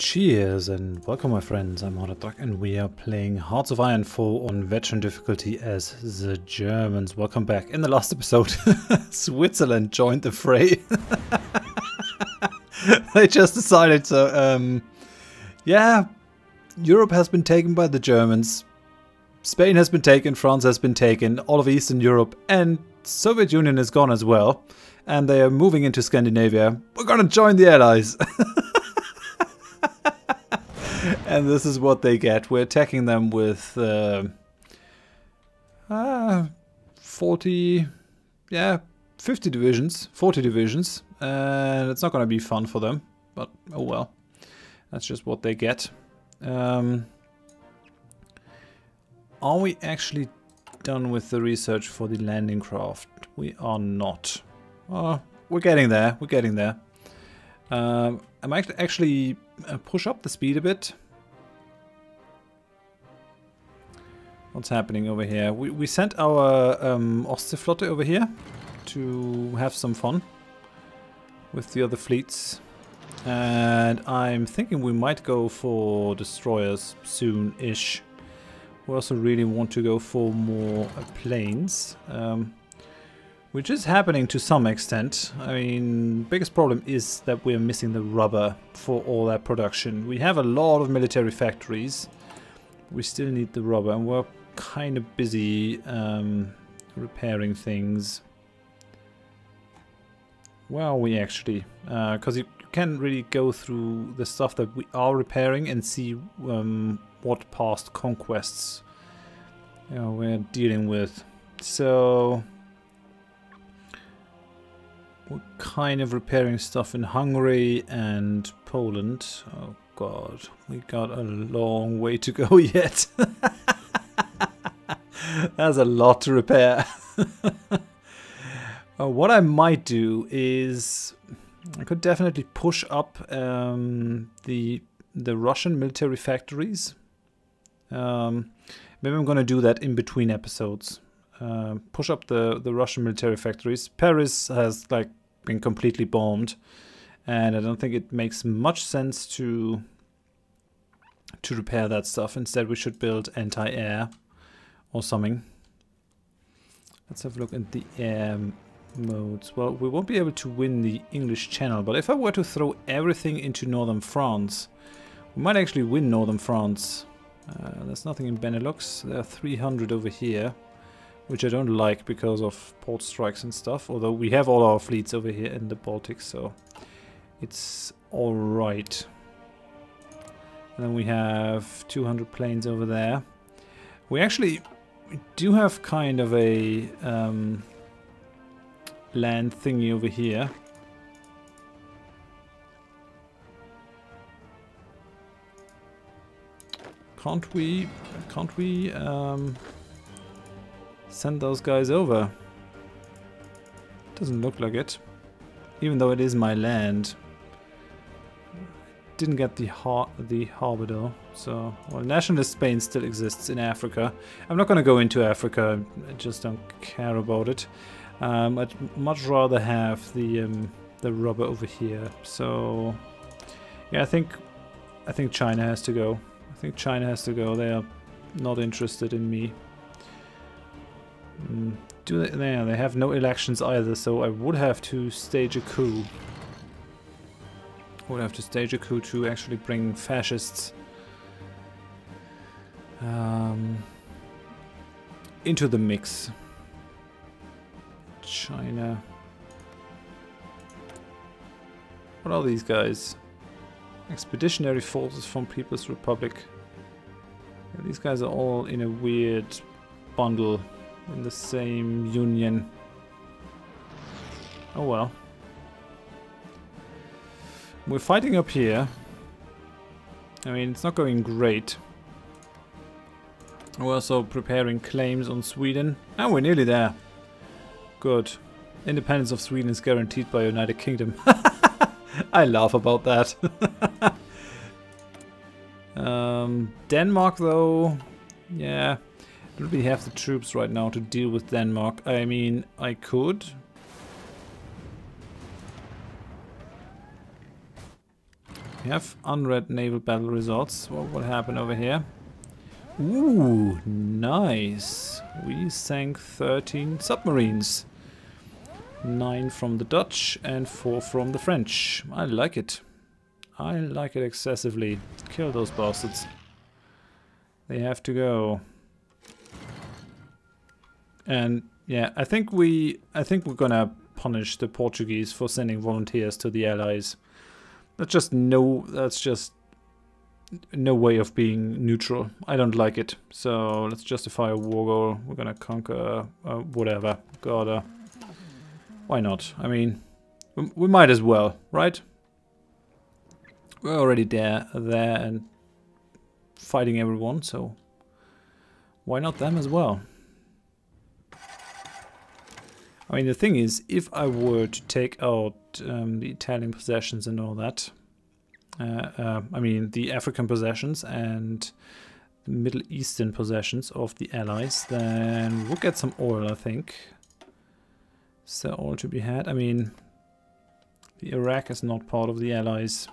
Cheers and welcome my friends, I'm Horath and we are playing Hearts of Iron 4 on veteran difficulty as the Germans. Welcome back. In the last episode, Switzerland joined the fray. They just decided so, yeah, Europe has been taken by the Germans. Spain has been taken, France has been taken, all of Eastern Europe and Soviet Union is gone as well. And they are moving into Scandinavia. We're gonna join the Allies. And this is what they get. We're attacking them with 40 divisions, and it's not going to be fun for them, but oh well, that's just what they get. Are we actually done with the research for the landing craft? We are not. We're getting there, I might actually push up the speed a bit. What's happening over here? We sent our Ostseeflotte over here to have some fun with the other fleets. And I'm thinking we might go for destroyers soon-ish. We also really want to go for more planes. Which is happening to some extent. I mean, biggest problem is that we're missing the rubber for all that production. We have a lot of military factories. We still need the rubber and we're kind of busy repairing things. Where are we actually? Because you can really go through the stuff that we are repairing and see what past conquests we're dealing with. So we're kind of repairing stuff in Hungary and Poland. Oh god, we got a long way to go yet. That's a lot to repair. What I might do is I could definitely push up the Russian military factories. Maybe I'm gonna do that in between episodes. Push up the Russian military factories. Paris has like been completely bombed, and I don't think it makes much sense to repair that stuff. Instead, we should build anti-air or something. Let's have a look at the air modes. Well, we won't be able to win the English Channel, but if I were to throw everything into northern France, we might actually win northern France. There's nothing in Benelux. There are 300 over here, which I don't like because of port strikes and stuff, although we have all our fleets over here in the Baltic, so it's alright. And then we have 200 planes over there. We actually do have kind of a land thingy over here. Can't we send those guys over? Doesn't look like it, even though it is my land. Didn't get the harbor though, so well, nationalist Spain still exists in Africa. I'm not going to go into Africa, I just don't care about it. I'd much rather have the rubber over here. So yeah, I think China has to go. They are not interested in me. They have no elections either, so I would have to stage a coup. To actually bring fascists into the mix. China. What are these guys? Expeditionary forces from People's Republic. Yeah, these guys are all in a weird bundle in the same union. Oh well. We're fighting up here. I mean, it's not going great. We're also preparing claims on Sweden. And we're nearly there. Good. Independence of Sweden is guaranteed by United Kingdom. I laugh about that. Denmark though, yeah, I don't really have the troops right now to deal with Denmark. I mean, I could. We have unread naval battle results. What happened over here? Ooh, nice. We sank 13 submarines. 9 from the Dutch and 4 from the French. I like it. I like it excessively. Kill those bastards. They have to go. And yeah, I think we're gonna punish the Portuguese for sending volunteers to the Allies. That's just no way of being neutral. I don't like it. So let's justify a war goal. We're gonna conquer whatever. Gotta. Why not? I mean, we might as well, right? We're already there and fighting everyone, so why not them as well? I mean, the thing is, if I were to take out the Italian possessions and all that, I mean, the African possessions and the Middle Eastern possessions of the Allies, then we'll get some oil, I think. Is there oil to be had? I mean, the Iraq is not part of the Allies.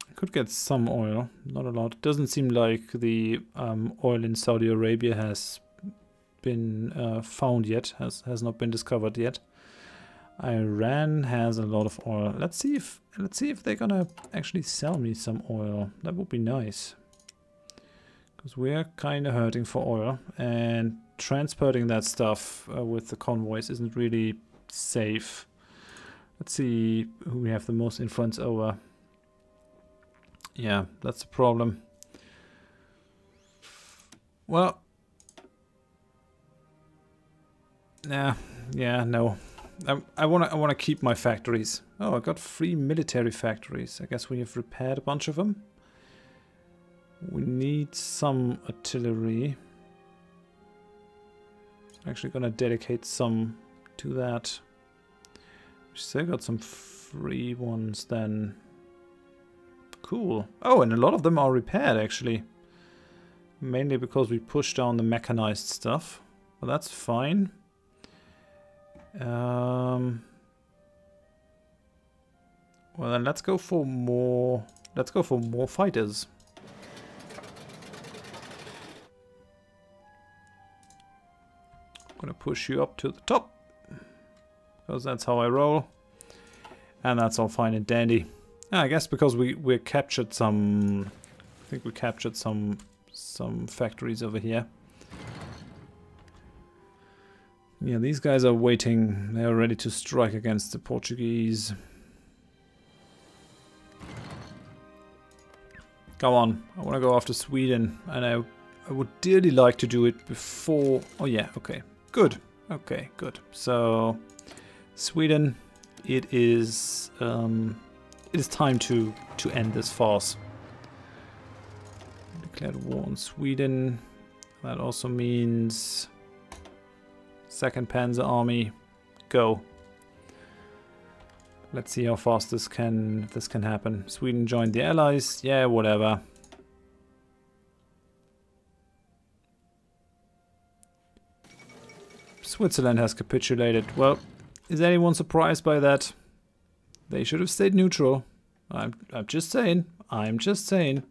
I could get some oil, not a lot. It doesn't seem like the oil in Saudi Arabia has been found yet, has not been discovered yet. Iran has a lot of oil. Let's see if they're gonna actually sell me some oil. That would be nice. Because we're kind of hurting for oil, and transporting that stuff with the convoys isn't really safe. Let's see who we have the most influence over. Yeah, that's the problem. Well, yeah, no. I wanna keep my factories. Oh, I got 3 military factories. I guess we have repaired a bunch of them. We need some artillery. I'm actually gonna dedicate some to that. We still got some free ones then. Cool. Oh, and a lot of them are repaired actually. Mainly because we pushed down the mechanized stuff. Well, that's fine. Well, then let's go for more. Let's go for more fighters. Gonna push you up to the top, because that's how I roll, and that's all fine and dandy. I guess because we captured some. I think we captured some factories over here. Yeah, these guys are waiting. They are ready to strike against the Portuguese. Come on, I want to go after Sweden, and I would dearly like to do it before. Oh yeah, okay. Good. Okay, good. So, Sweden, it is time to end this farce. Declared war on Sweden. That also means 2nd Panzer Army, go. Let's see how fast this can happen. Sweden joined the Allies. Yeah, whatever. Switzerland has capitulated. Well, is anyone surprised by that? They should have stayed neutral. I'm just saying. I'm just saying.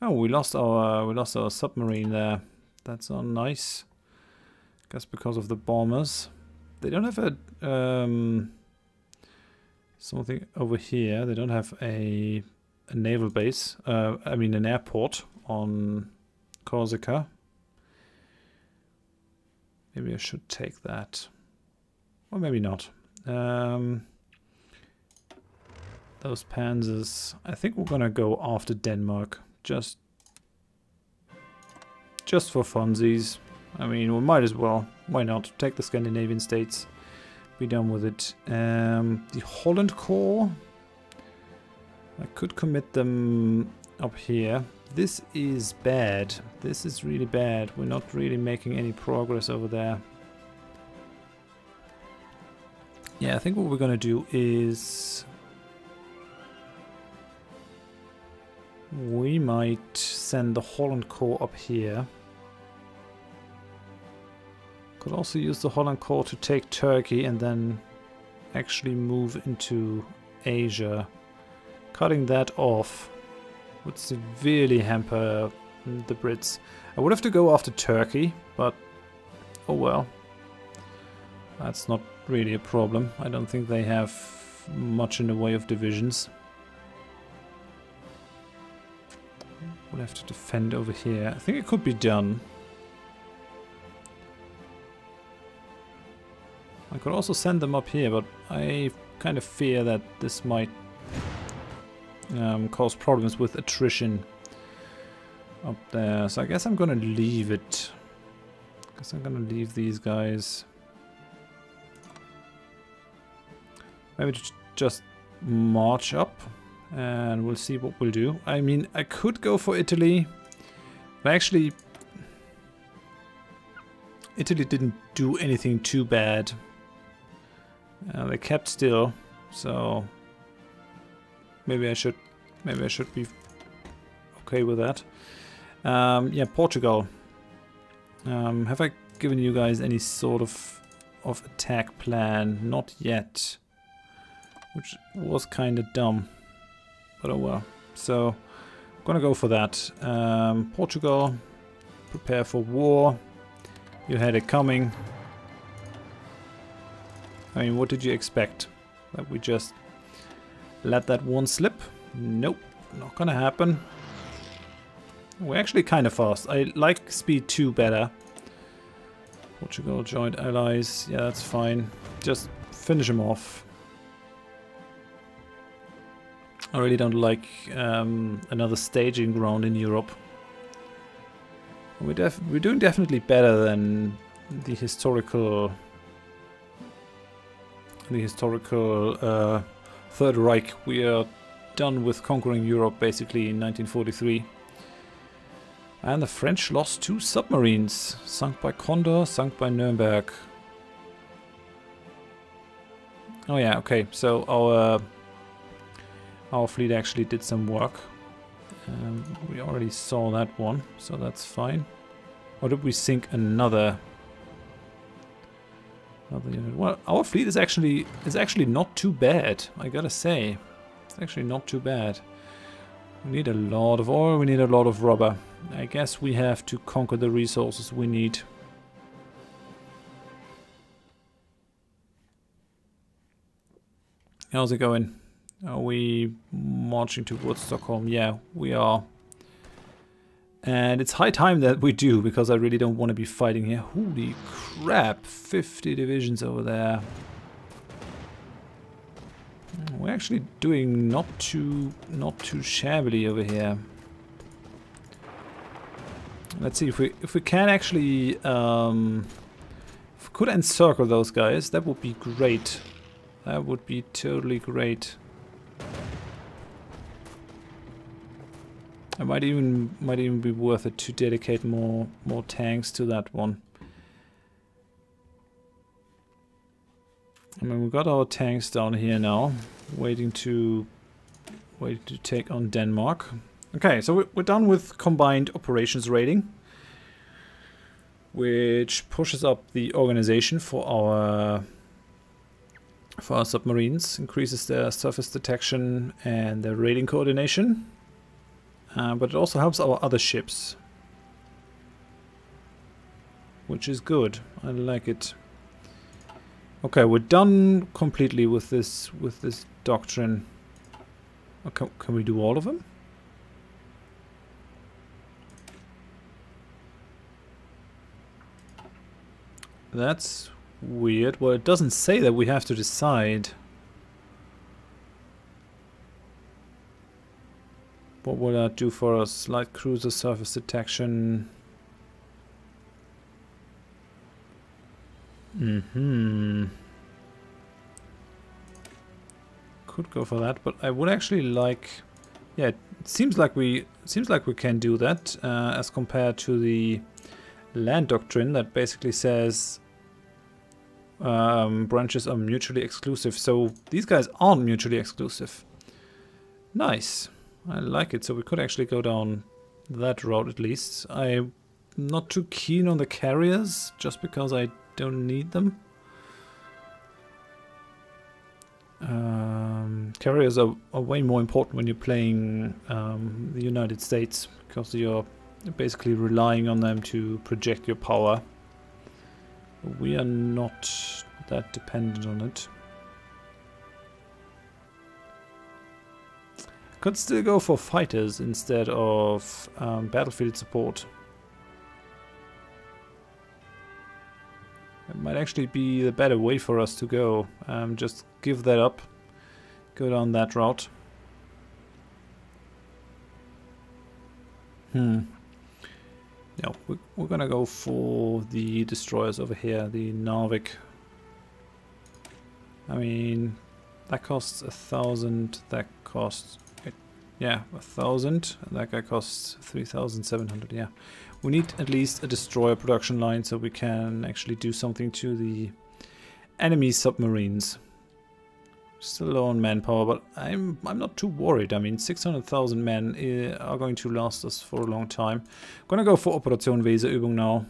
Oh, we lost our submarine there. That's not nice. Guess because of the bombers. They don't have a something over here. They don't have a naval base. I mean an airport on Corsica. Maybe I should take that. Or maybe not. Those panzers. I think we're gonna go after Denmark. Just for funsies. I mean, we might as well. Why not? Take the Scandinavian states. Be done with it. The Holland Corps. I could commit them up here. This is bad. This is really bad. We're not really making any progress over there. Yeah, I think what we're gonna do is we might send the Holland Corps up here. Could also use the Holland Corps to take Turkey and then actually move into Asia. Cutting that off would severely hamper the Brits. I would have to go after Turkey, but oh well. That's not really a problem. I don't think they have much in the way of divisions. We'll have to defend over here. I think it could be done. I could also send them up here, but I kind of fear that this might cause problems with attrition up there. So I guess I'm gonna leave it. I guess I'm gonna leave these guys. Maybe just march up and we'll see what we'll do. I mean, I could go for Italy, but actually Italy didn't do anything too bad. They kept still, so maybe I should be okay with that. Yeah, Portugal. Have I given you guys any sort of attack plan? Not yet, which was kind of dumb, but oh well. So I'm gonna go for that. Portugal, prepare for war. You had it coming. I mean, what did you expect? That we just let that one slip? Nope, not gonna happen. We're actually kind of fast. I like speed 2 better. Portugal, joint allies. Yeah, that's fine. Just finish them off. I really don't like another staging ground in Europe. We're doing definitely better than the historical Third Reich. We are done with conquering Europe basically in 1943. And the French lost 2 submarines, sunk by Condor, sunk by Nuremberg. Oh yeah, okay, so our fleet actually did some work. We already saw that one, so that's fine. Or did we sink another unit? Well, our fleet is actually not too bad, I gotta say. It's actually not too bad. We need a lot of oil, we need a lot of rubber. I guess we have to conquer the resources we need. How's it going? Are we marching towards Stockholm? Yeah, we are. And it's high time that we do, because I really don't want to be fighting here. Holy crap, 50 divisions over there. We're actually doing not too shabbily over here. Let's see if we can actually if we could encircle those guys, that would be great. That would be totally great. It might even be worth it to dedicate more tanks to that one. I mean, we've got our tanks down here now, waiting to take on Denmark. Okay, so we're done with combined operations rating, which pushes up the organization for our submarines, increases their surface detection and their raiding coordination. But it also helps our other ships, which is good. I like it. Okay, we're done completely with this doctrine. Okay, can we do all of them? That's weird. Well, it doesn't say that we have to decide. What will that do for us? Light cruiser surface detection. Could go for that, but I would actually like. Yeah, it seems like we can do that as compared to the land doctrine that basically says branches are mutually exclusive. So these guys aren't mutually exclusive. Nice. I like it. So we could actually go down that route at least. I'm not too keen on the carriers, just because I don't need them. Carriers are way more important when you're playing the United States, because you're basically relying on them to project your power. We are not that dependent on it. Could still go for fighters instead of battlefield support. It might actually be the better way for us to go. Just give that up. Go down that route. No, we're gonna go for the destroyers over here, the Narvik. I mean, that costs 1,000. That costs, yeah, 1,000. And that guy costs 3,700. Yeah, we need at least a destroyer production line so we can actually do something to the enemy submarines. Still low on manpower, but I'm not too worried. I mean, 600,000 men are going to last us for a long time. I'm gonna go for Operation Weserübung now.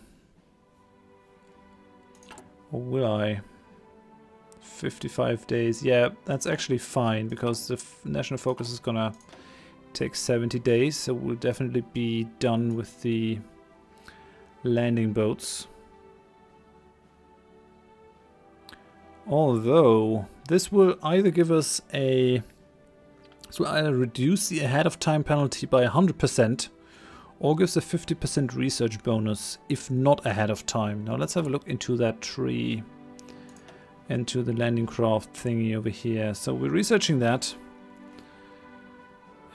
Or will I? 55 days. Yeah, that's actually fine, because the national focus is gonna take 70 days, so we'll definitely be done with the landing boats. Although this will either give us a, this will either reduce the ahead of time penalty by 100% or gives a 50% research bonus if not ahead of time. Now let's have a look into that tree, into the landing craft thingy over here. So we're researching that,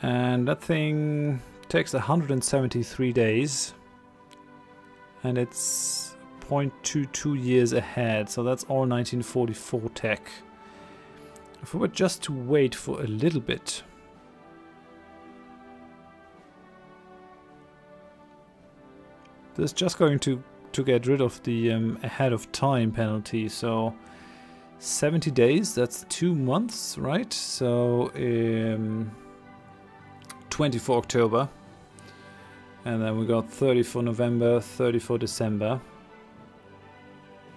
and that thing takes 173 days, and it's 0.22 years ahead, so that's all 1944 tech. If we were just to wait for a little bit, this is just going to get rid of the ahead of time penalty. So 70 days, that's 2 months, right? So 20 for October, and then we got 30 for November, 30 for December.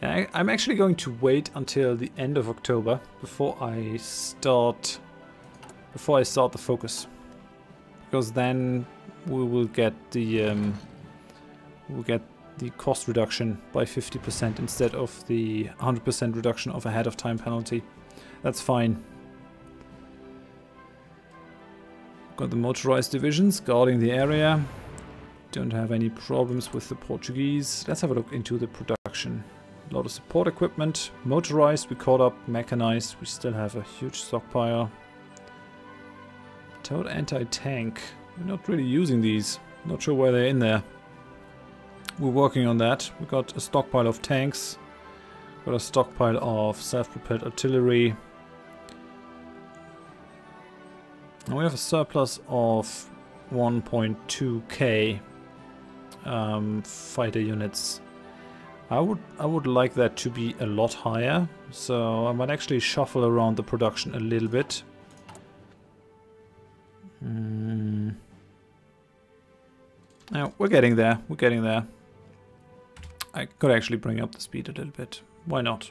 I'm actually going to wait until the end of October before I start the focus, because then we will get the cost reduction by 50% instead of the 100% reduction of ahead of time penalty. That's fine. Got the motorized divisions guarding the area. Don't have any problems with the Portuguese. Let's have a look into the production. A lot of support equipment. Motorized, we caught up. Mechanized, we still have a huge stockpile. Towed anti-tank. We're not really using these. Not sure why they're in there. We're working on that. We got a stockpile of tanks. Got a stockpile of self-propelled artillery. And we have a surplus of 1.2k fighter units. I would like that to be a lot higher, so I might actually shuffle around the production a little bit. Now, we're getting there. We're getting there. I could actually bring up the speed a little bit. Why not?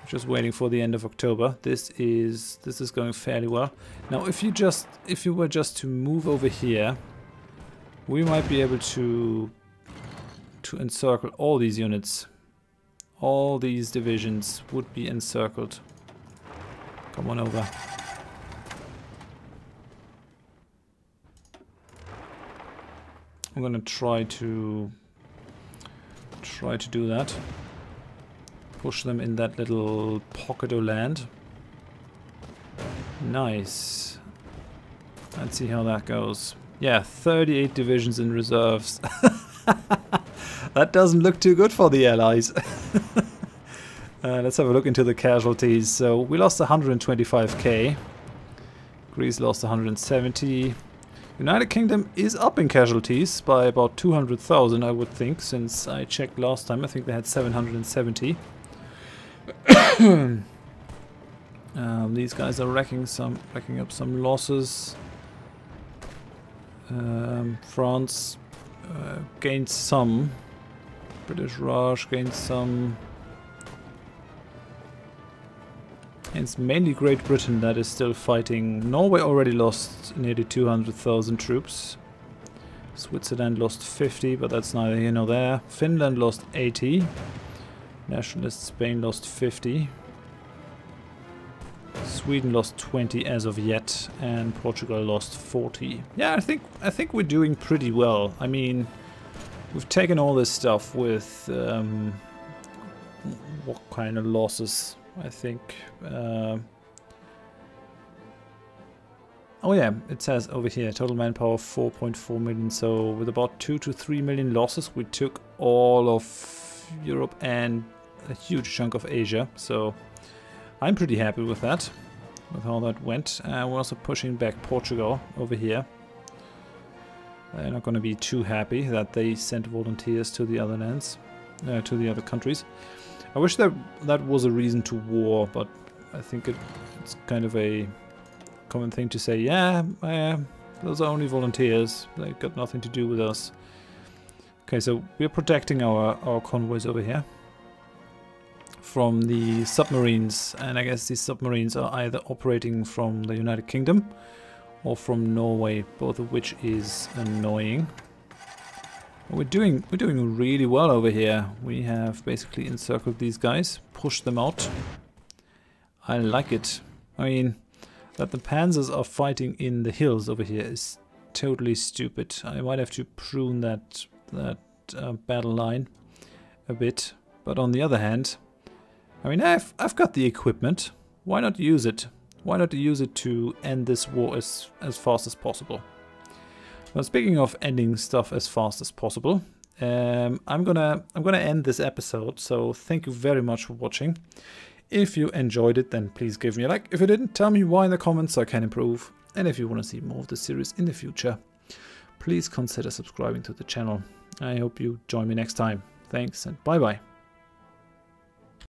Just waiting for the end of October. This is going fairly well. Now, if you were just to move over here, we might be able to encircle all these units. All these divisions would be encircled. Come on over. I'm gonna try to do that. Push them in that little pocket of land. Nice. Let's see how that goes. Yeah, 38 divisions in reserves. That doesn't look too good for the Allies. Let's have a look into the casualties. So we lost 125k. Greece lost 170. United Kingdom is up in casualties by about 200,000, I would think, since I checked last time. I think they had 770. These guys are racking up some losses. France gained some. British Raj gained some. It's mainly Great Britain that is still fighting. Norway already lost nearly 200,000 troops. Switzerland lost 50, but that's neither here nor there. Finland lost 80. Nationalist Spain lost 50. Sweden lost 20 as of yet, and Portugal lost 40. Yeah, I think we're doing pretty well. I mean, we've taken all this stuff with what kind of losses? I think. Oh yeah, it says over here total manpower 4.4 million. So with about 2 to 3 million losses, we took all of Europe and a huge chunk of Asia. So I'm pretty happy with that, with how that went. We're also pushing back Portugal over here. They're not going to be too happy that they sent volunteers to the other lands, to the other countries. I wish that was a reason to war, but I think it's kind of a common thing to say, yeah, those are only volunteers, they got nothing to do with us. Okay, so we're protecting our convoys over here from the submarines, and I guess these submarines are either operating from the United Kingdom or from Norway, both of which is annoying. We're doing really well over here. We have basically encircled these guys, pushed them out. I like it. I mean, that the panzers are fighting in the hills over here is totally stupid. I might have to prune that battle line a bit, but on the other hand, I mean, I've got the equipment. Why not use it? Why not use it to end this war as fast as possible? Well, speaking of ending stuff as fast as possible, I'm gonna end this episode. So thank you very much for watching. If you enjoyed it, then please give me a like. If you didn't, tell me why in the comments so I can improve. And if you want to see more of this series in the future, please consider subscribing to the channel. I hope you join me next time. Thanks and bye bye.